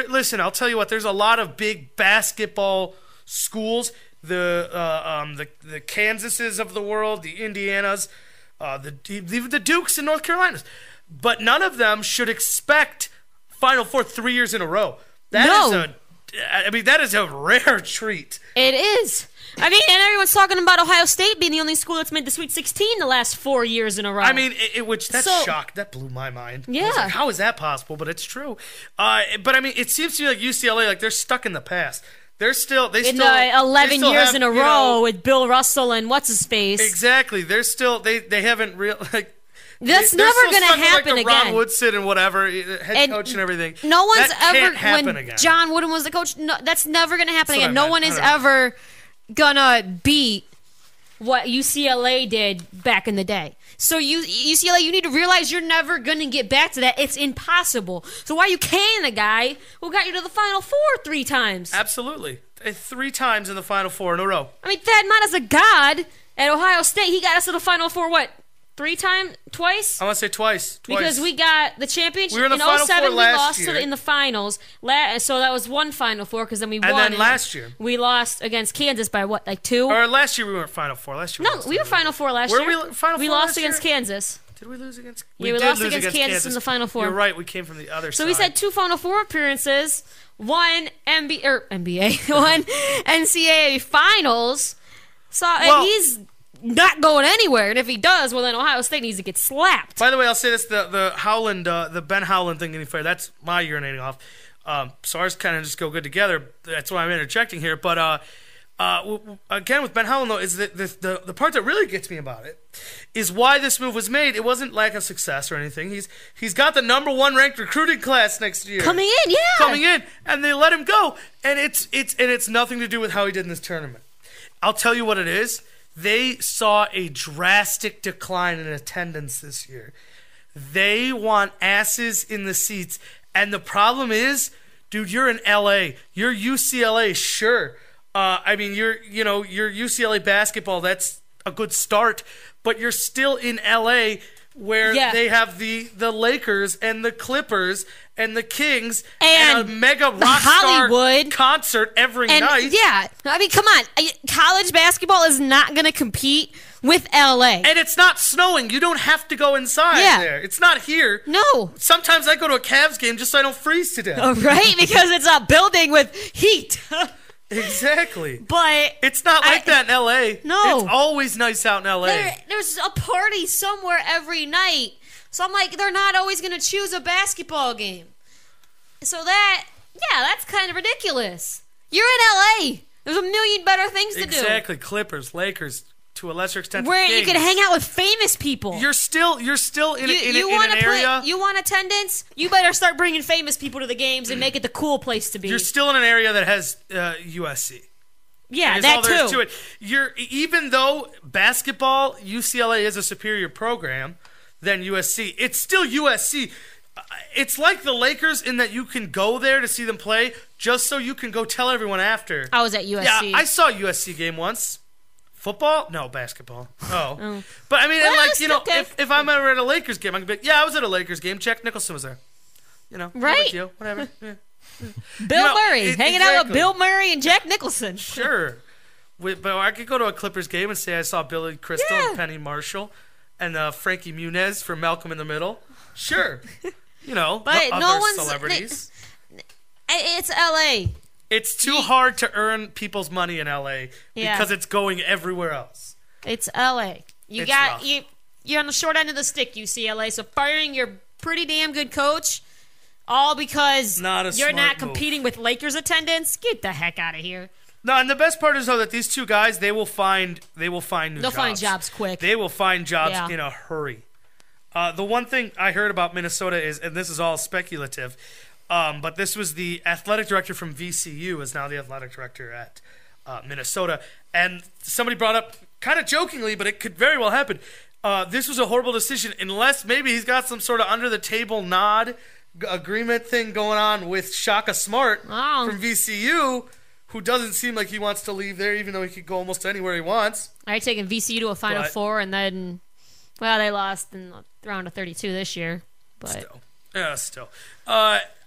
Listen, I'll tell you what. There's a lot of big basketball schools. The Kansases of the world, the Indianas, the Dukes and North Carolinas. But none of them should expect Final Four 3 years in a row. That is a rare treat. It is. And everyone's talking about Ohio State being the only school that's made the Sweet 16 the last 4 years in a row. Shocked. That blew my mind. Yeah. I was like, how is that possible? But it's true. It seems to me like UCLA, they're stuck in the past. They're still 11 years in a row with Bill Russell and what's his face. Exactly. They're still they haven't That's never going to happen again. Ron Woodson and whatever, head coach and everything. No one's can't happen again. John Wooden was the coach. No, that's never going to happen again. No one is ever going to beat what UCLA did back in the day. So UCLA, you need to realize you're never going to get back to that. It's impossible. So why are you canning a guy who got you to the Final Four 3 times? Absolutely. 3 times in the Final Four in a row. Thad Matta is a god at Ohio State. He got us to the Final Four, twice? I want to say twice. Because we got the championship. We were in the Final Four we last lost in the finals. So that was one Final Four because then we won. And then last year. We lost against Kansas by 2? Or last year we weren't Final Four. We were Final Four last year. Were we Final Four We lost against Kansas. Did we lose against Kansas? We lost against Kansas in the Final Four. You're right. We came from the other side. So we had 2 Final Four appearances, 1 one NCAA Finals. So he's not going anywhere, and if he does, well then Ohio State needs to get slapped. By the way, I'll say this: the Howland, the Ben Howland thing getting fired. That's my urinating off. So ours kind of just go good together. That's why I'm interjecting here. But again, with Ben Howland though, is the part that really gets me about it is why this move was made. It wasn't lack of success or anything. He's got the number 1 ranked recruiting class next year coming in, and they let him go, and it's nothing to do with how he did in this tournament. I'll tell you what it is. They saw a drastic decline in attendance this year. They want asses in the seats. And the problem is, dude, you're in LA. You're UCLA, sure. You're UCLA basketball, that's a good start. But you're still in LA where they have the Lakers and the Clippers and the Kings and a mega rock star concert every night. Yeah, I mean, come on. College basketball is not going to compete with LA. And it's not snowing. You don't have to go inside there. It's not here. No. Sometimes I go to a Cavs game just so I don't freeze to death. Oh, right? Because it's a building with heat. Exactly. But it's not like that in LA. No. It's always nice out in LA. There's a party somewhere every night. So I'm like, they're not always going to choose a basketball game. So that's kind of ridiculous. You're in LA. There's a million better things to do. Exactly. Clippers, Lakers, to a lesser extent, where Kings. You can hang out with famous people. You're still in an area. You want attendance? You better start bringing famous people to the games and make it the cool place to be. You're still in an area that has USC. Yeah, that too. To it. Even though basketball, UCLA is a superior program than USC. It's still USC. It's like the Lakers in that you can go there to see them play just so you can go tell everyone after. I was at USC. Yeah, I saw a USC game once. Football? No, basketball. Oh. But I mean, if I'm ever at a Lakers game, I can be like, I was at a Lakers game. Jack Nicholson was there. Right? Whatever. Yeah. Bill Murray. Hanging out with Bill Murray and Jack Nicholson. Sure. But I could go to a Clippers game and say I saw Billy Crystal and Penny Marshall and Frankie Muniz from Malcolm in the Middle. Sure. But other celebrities. It's L.A. It's too hard to earn people's money in LA because it's going everywhere else. It's LA. You're on the short end of the stick, UCLA. So firing your pretty damn good coach, all because you're not competing with Lakers attendance. Get the heck out of here. No, and the best part is though that these two guys they will find new jobs. They'll find jobs quick. They will find jobs in a hurry. The one thing I heard about Minnesota is, and this is all speculative. But this was the athletic director from VCU is now the athletic director at Minnesota. And somebody brought up, kind of jokingly, but it could very well happen, this was a horrible decision unless maybe he's got some sort of under-the-table nod agreement thing going on with Shaka Smart from VCU, who doesn't seem like he wants to leave there, even though he could go almost anywhere he wants. All right, taking VCU to a Final Four, and then, they lost in the round of 32 this year. But Still.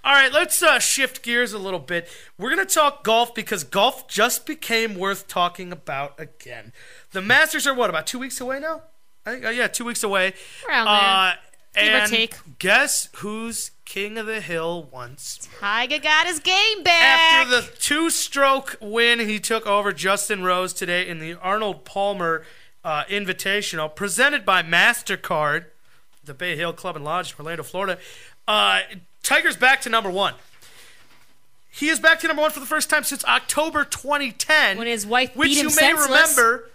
All right, let's shift gears a little bit. We're going to talk golf because golf just became worth talking about again. The Masters are about 2 weeks away now? I think, 2 weeks away. Around there. Give or take. Guess who's king of the hill once? Tiger got his game back. After the 2-stroke win, he took over Justin Rose today in the Arnold Palmer Invitational, presented by MasterCard, the Bay Hill Club and Lodge in Orlando, Florida. Tiger's back to number one. He is back to number one for the first time since October 2010. When his wife beat him senseless. Which you may remember,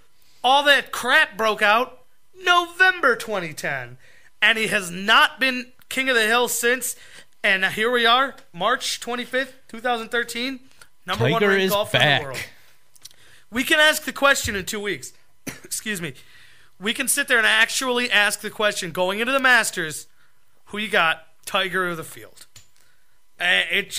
all that crap broke out November 2010. And he has not been king of the hill since. And here we are, March 25th, 2013. Number one ranked golfer in the world. We can ask the question in 2 weeks. Excuse me. We can sit there and actually ask the question going into the Masters, who you got? Tiger of the field. It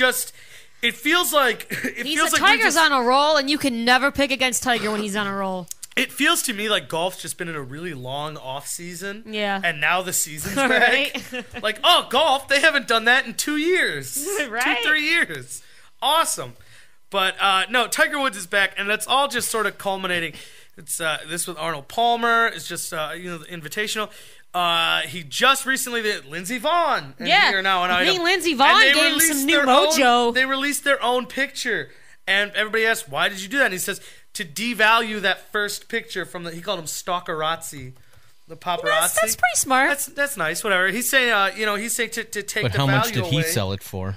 feels like Tiger's on a roll, and you can never pick against Tiger when he's on a roll. It feels to me like golf's just been in a really long off season. Yeah. And now the season's back. Like, golf, they haven't done that in 2 years. Right. 2-3 years. Awesome. But no, Tiger Woods is back, and that's all just sort of culminating. It's this with Arnold Palmer. It's just the Invitational. He just recently did Lindsey Vonn. Here now an item. Lindsey Vonn gave him some new mojo. They released their own picture, and everybody asked, "Why did you do that?" And he says, "To devalue that first picture from he called him stalkerazzi, the paparazzi." That's pretty smart. That's nice. Whatever. He's saying, he's saying to take but the how value much did he away. sell it for?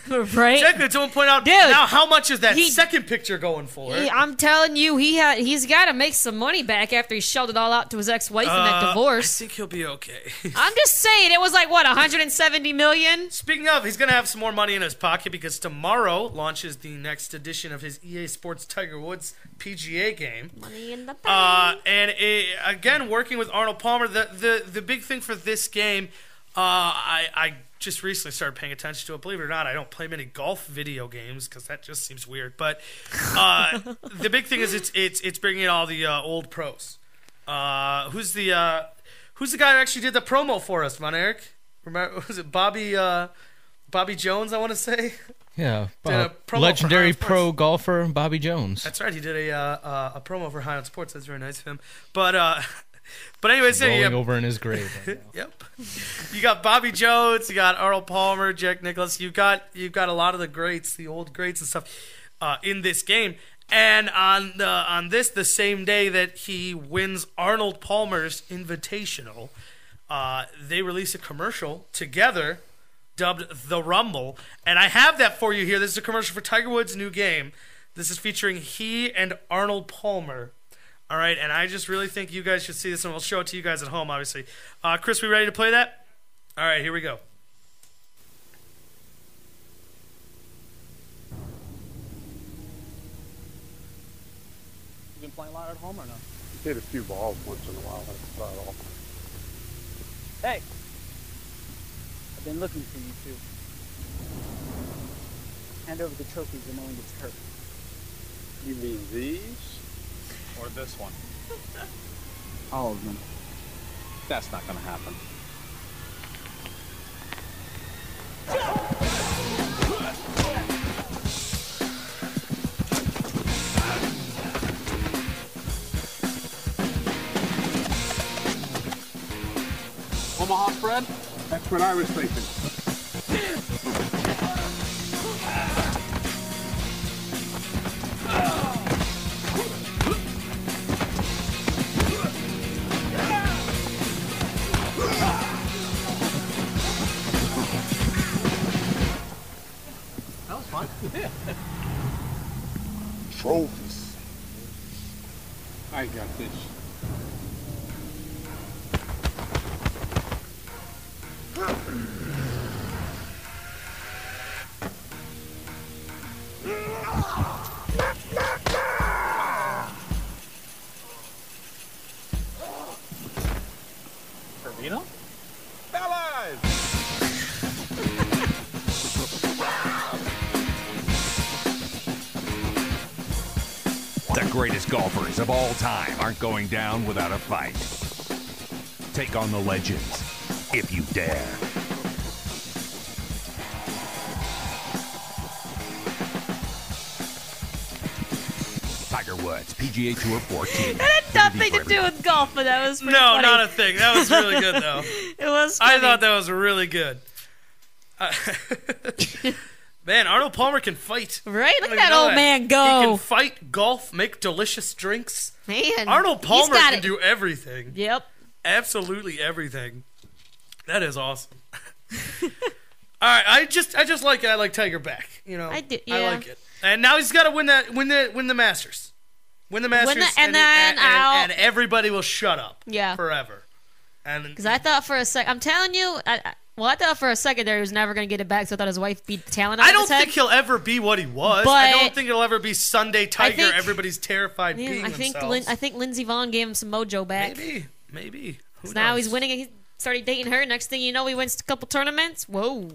Right? Exactly. Someone point out, now how much is that second picture going for? I'm telling you, he's got to make some money back after he shelled it all out to his ex-wife in that divorce. I think he'll be okay. I'm just saying, it was like, what, $170 million? Speaking of, he's going to have some more money in his pocket because tomorrow launches the next edition of his EA Sports Tiger Woods PGA game. Money in the bank. Again, working with Arnold Palmer, the big thing for this game, I just recently started paying attention to it. Believe it or not, I don't play many golf video games because that just seems weird. But the big thing is it's bringing in all the old pros. Who's the Who's the guy who actually did the promo for us, Von Erich? Remember, was it Bobby Jones, I want to say? Yeah, legendary pro golfer Bobby Jones. That's right. He did a promo for High on Sports. That's very nice of him. But anyways, rolling over in his grave. Right now. Yep. You got Bobby Jones. You got Arnold Palmer, Jack Nicklaus. You've got a lot of the greats, the old greats and stuff, in this game. And on this, the same day that he wins Arnold Palmer's Invitational, they release a commercial together, dubbed The Rumble. And I have that for you here. This is a commercial for Tiger Woods' new game. This is featuring he and Arnold Palmer. All right, and I just really think you guys should see this, and we'll show it to you guys at home, obviously. Chris, we ready to play that? All right, here we go. You been playing a lot at home or no? Hit a few balls once in a while. That's about all. Hey, I've been looking for you two. Hand over the trophies and no one gets hurt. You mean these? Or this one? All of them. That's not gonna happen. Omaha spread? That's what I was thinking. That was fun. Trophies. I got this. Servino? Fellas! The greatest golfers of all time aren't going down without a fight. Take on the legends, if you dare. Tiger Woods, PGA Tour 14. That had nothing to do with golf, but that was pretty funny. Not a thing. That was really good, though. It was funny. I thought that was really good. Man, Arnold Palmer can fight. Right? Look at that old man go. He can fight, golf, make delicious drinks. Man, Arnold Palmer can it. do everything. Yep. Absolutely everything. That is awesome. All right, I just like it. I like Tiger back. You know, I like it. And now he's got to win the Masters. Win the Masters, and everybody will shut up. Yeah. Forever. Because I thought for a second, I'm telling you, I thought for a second there he was never going to get it back, so I thought his wife beat the talent out of his head. I don't think he'll ever be what he was. But I don't think he'll ever be Sunday Tiger. Everybody's terrified being themselves. I think Lindsey Vonn gave him some mojo back. Maybe. Who knows? Now he's winning. He started dating her. Next thing you know, he wins a couple tournaments. Whoa.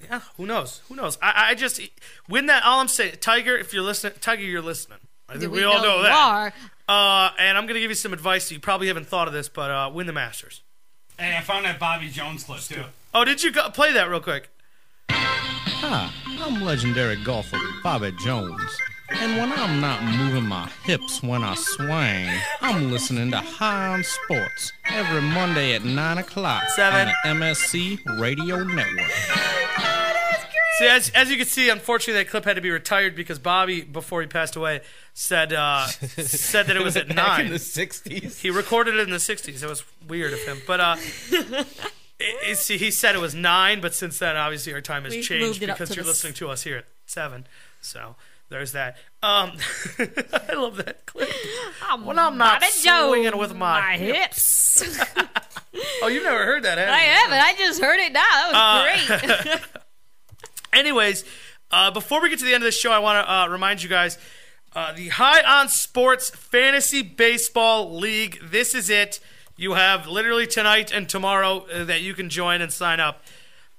Yeah, who knows? I just win that. All I'm saying, Tiger, if you're listening, Tiger, you're listening. I think we all know that. And I'm gonna give you some advice. You probably haven't thought of this, but win the Masters. Hey, I found that Bobby Jones clip too. Oh, did you play that real quick? Hi, I'm legendary golfer Bobby Jones. And when I'm not moving my hips when I swing, I'm listening to High on Sports every Monday at 9 o'clock on the MSC Radio Network. See, as you can see, unfortunately, that clip had to be retired because Bobby, before he passed away, said that it was at 9. Back in the 60s. He recorded it in the 60s. It was weird of him. But he said it was 9, but since then, obviously, our time has changed because you're listening to us here at 7. So there's that. I love that clip. When I'm not swinging with my hips. Oh, you've never heard that, have you? I haven't. I just heard it now. That was great. Anyways, before we get to the end of the show, I want to remind you guys, the High on Sports Fantasy Baseball League, this is it. You have literally tonight and tomorrow that you can join and sign up.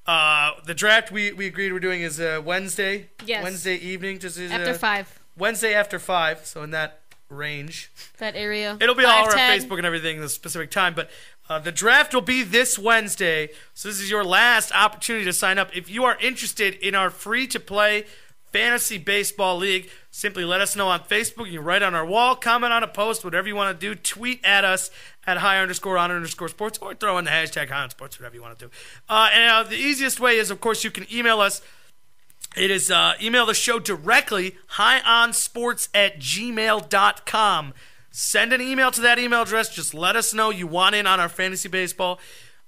The draft we agreed we're doing is Wednesday. Yes. Wednesday evening. Just after 5. Wednesday after 5. So in that range. That area. It'll be all over 5'10". Facebook and everything the specific time, but the draft will be this Wednesday, so this is your last opportunity to sign up. If you are interested in our free-to-play fantasy baseball league, simply let us know on Facebook. You can write on our wall, comment on a post, whatever you want to do. Tweet at us at @high_on_sports, or throw in the hashtag #HighOnSports, whatever you want to do. And the easiest way is, of course, you can email us. It is email the show directly, highonsports@gmail.com. Send an email to that email address. Just let us know you want in on our fantasy baseball.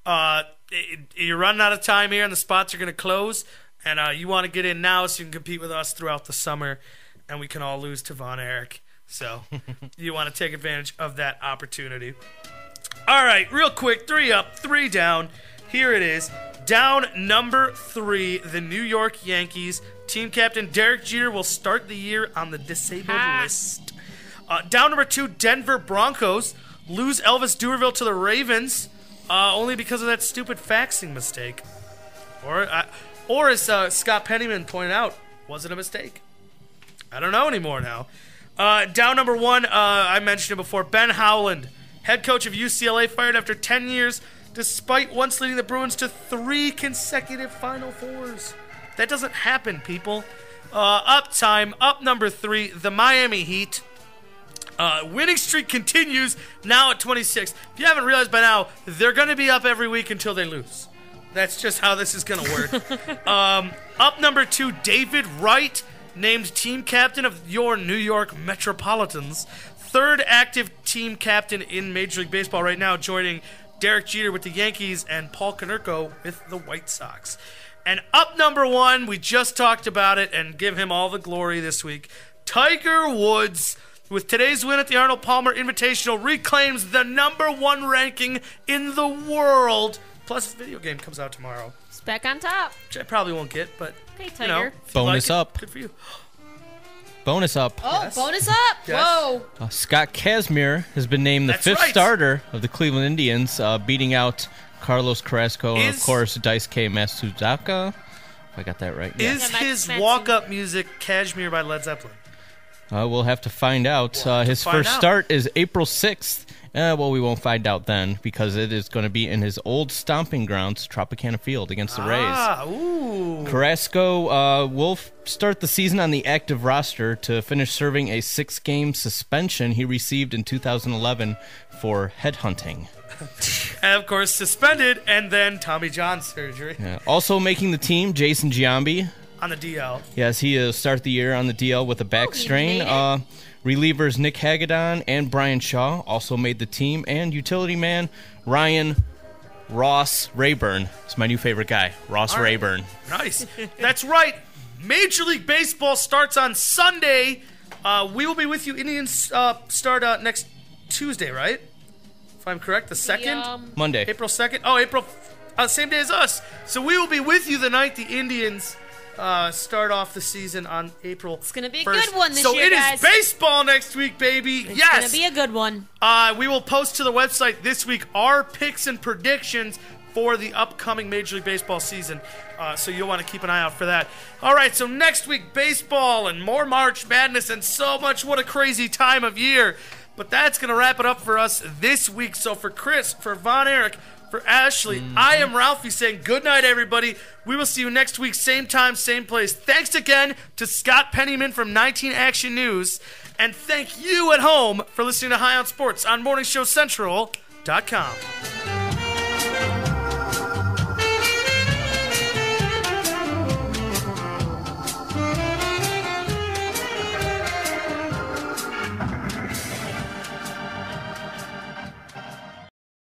You're running out of time here, and the spots are going to close. And you want to get in now so you can compete with us throughout the summer, and we can all lose to Von Erich. So you want to take advantage of that opportunity. All right, real quick, 3 up, 3 down. Here it is. Down number 3, the New York Yankees. Team captain Derek Jeter will start the year on the disabled list. Down number 2, Denver Broncos lose Elvis Duerville to the Ravens only because of that stupid faxing mistake. Or as Scott Pennyman pointed out, was it a mistake? I don't know anymore now. Down number 1, I mentioned it before, Ben Howland, head coach of UCLA, fired after 10 years, despite once leading the Bruins to 3 consecutive Final Fours. That doesn't happen, people. Up number 3, the Miami Heat. Winning streak continues, now at 26. If you haven't realized by now, they're going to be up every week until they lose. That's just how this is going to work. Up number 2, David Wright, named team captain of your New York Metropolitans. 3rd active team captain in Major League Baseball right now, joining Derek Jeter with the Yankees and Paul Konerko with the White Sox. And up number 1, we just talked about it, and give him all the glory this week. Tiger Woods, with today's win at the Arnold Palmer Invitational, reclaims the number 1 ranking in the world. Plus, his video game comes out tomorrow. It's back on top. Which I probably won't get, but, hey, Tiger. Bonus up. Good for you. Bonus up. Oh, yes. Bonus up. Yes. Whoa. Scott Kazmir has been named the 5th starter of the Cleveland Indians, beating out Carlos Carrasco and, of course, Daisuke Matsuzaka. If I got that right. Is his walk-up music Kashmir by Led Zeppelin? We'll have to find out. His first start is April 6th. Well, we won't find out then, because it is going to be in his old stomping grounds, Tropicana Field, against the Rays. Ooh. Carrasco will start the season on the active roster to finish serving a 6-game suspension he received in 2011 for headhunting. And, of course, suspended, and then Tommy John surgery. Yeah. Also making the team, Jason Giambi. On the DL. Yes, he will start the year on the DL with a back strain. Relievers Nick Hagedorn and Brian Shaw also made the team. And utility man Ryan Ross Rayburn. It's my new favorite guy, Ross Rayburn. Nice. That's right. Major League Baseball starts on Sunday. We will be with you. Indians start next Tuesday, right? If I'm correct, the 2nd? Monday. April 2nd? Oh, April, same day as us. So we will be with you the night the Indians start off the season on April 1st. It's going to be a good one this year, guys. So it is baseball next week, baby. It's going to be a good one. We will post to the website this week our picks and predictions for the upcoming Major League Baseball season. So you'll want to keep an eye out for that. All right, so next week, baseball and more March Madness and so much. What a crazy time of year. But that's going to wrap it up for us this week. So for Chris, for Von Erich, for Ashley, I am Ralphie saying good night, everybody. We will see you next week, same time, same place. Thanks again to Scott Pennyman from 19 Action News. And thank you at home for listening to High on Sports on MorningShowCentral.com.